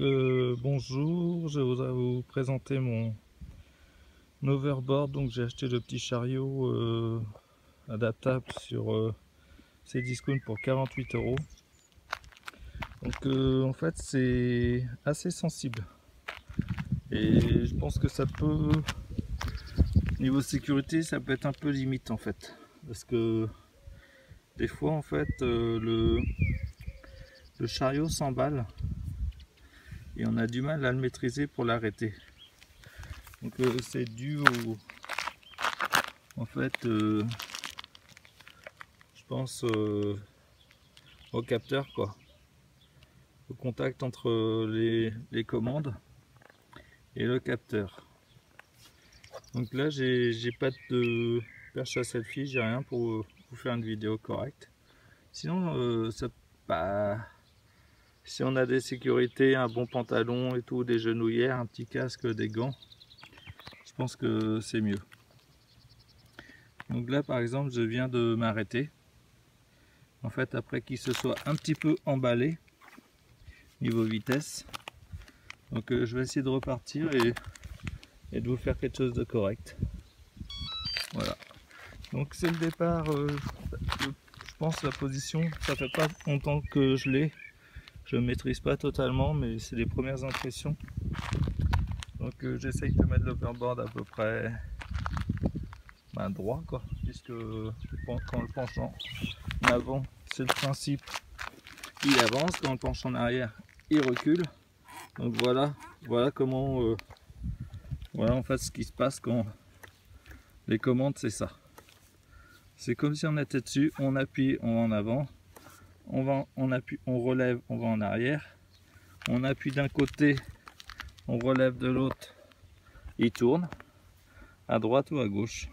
Bonjour, je voudrais vous présenter mon overboard. Donc j'ai acheté le petit chariot adaptable sur Cdiscount pour 48 €. Donc en fait c'est assez sensible et je pense que ça peut, niveau sécurité, ça peut être un peu limite en fait, parce que des fois en fait le chariot s'emballe et on a du mal à le maîtriser pour l'arrêter. Donc c'est dû en fait je pense au capteur, quoi, au contact entre les commandes et le capteur. Donc là j'ai pas de perche à selfie, j'ai rien pour vous faire une vidéo correcte. Sinon si on a des sécurités, un bon pantalon et tout, des genouillères, un petit casque, des gants, je pense que c'est mieux. Donc là par exemple je viens de m'arrêter, en fait après qu'il se soit un petit peu emballé niveau vitesse. Donc je vais essayer de repartir et de vous faire quelque chose de correct. Voilà, donc c'est le départ. Je pense la position, ça fait pas longtemps que je l'ai, je ne maîtrise pas totalement, mais c'est les premières impressions. Donc j'essaye de mettre l'overboard à peu près droit, quoi, puisque quand le penche en avant, c'est le principe, il avance, quand le penche en arrière, il recule. Donc voilà comment voilà en fait ce qui se passe quand les commandes, c'est ça. C'est comme si on était dessus, on appuie, on va en avant, on appuie, on relève, on va en arrière, on appuie d'un côté, on relève de l'autre, il tourne à droite ou à gauche.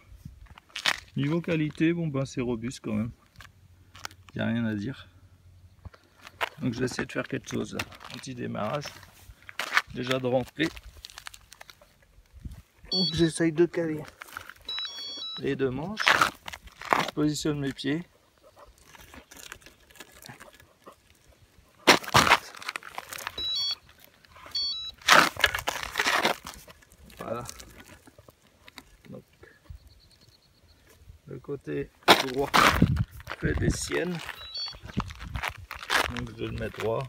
Niveau qualité, bon ben c'est robuste quand même, il n'y a rien à dire. Donc je vais essayer de faire quelque chose là. Un petit démarrage, déjà de rentrer. Donc j'essaye de caler les deux manches, je positionne mes pieds. Voilà. Donc le côté droit fait des siennes. Donc je le mets droit.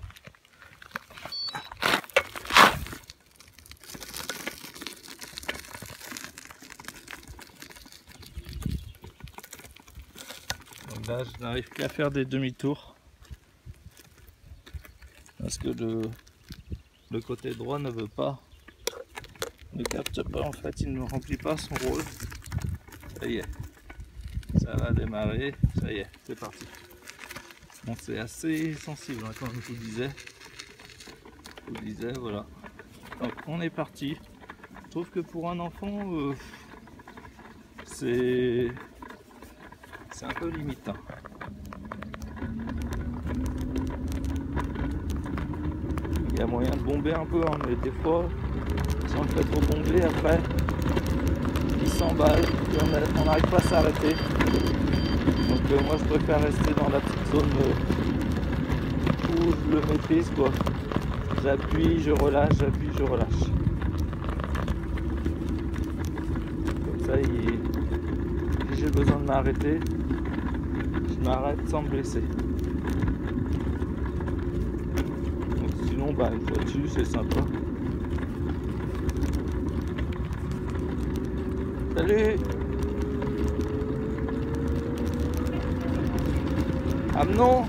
Donc là je n'arrive qu'à faire des demi-tours parce que le côté droit ne veut pas, ne capte pas, en fait il ne remplit pas son rôle. Ça y est, ça va démarrer, ça y est, c'est parti. Bon, c'est assez sensible hein, comme je vous disais. Voilà. Donc on est parti. Je trouve que pour un enfant c'est un peu limitant. Il y a moyen de bomber un peu, hein, mais des fois si on le fait trop bomber, après il s'emballe et on n'arrive pas à s'arrêter. Donc moi je préfère rester dans la petite zone où je le maîtrise, quoi. J'appuie, je relâche, j'appuie, je relâche. Comme ça, si j'ai besoin de m'arrêter, je m'arrête sans me blesser. Donc, sinon, une fois dessus, c'est sympa. Salut! Amenons!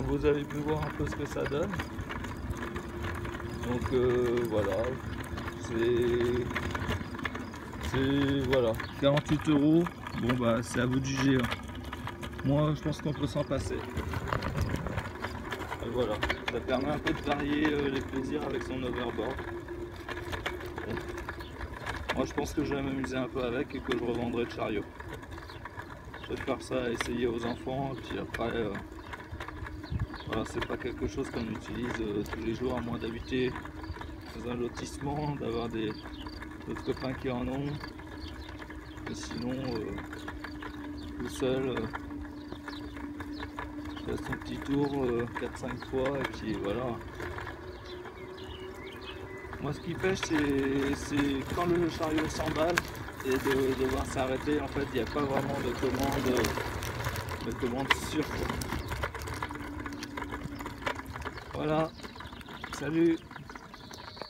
Vous avez pu voir un peu ce que ça donne. Donc voilà, voilà, 48 €. Bon c'est à vous de juger. Hein. Moi je pense qu'on peut s'en passer. Et voilà, ça permet un peu de varier les plaisirs avec son overboard. Bon. Moi je pense que je vais m'amuser un peu avec et que je revendrai le chariot. préfère ça essayer aux enfants, et puis après, voilà, c'est pas quelque chose qu'on utilise tous les jours, à moins d'habiter dans un lotissement, d'avoir d'autres copains qui en ont. Et sinon, tout seul, fait son petit tour 4-5 fois, et puis voilà. Moi, ce qui pêche, c'est quand le chariot s'emballe et de devoir s'arrêter. En fait, il n'y a pas vraiment de commande sûre. Voilà, salut!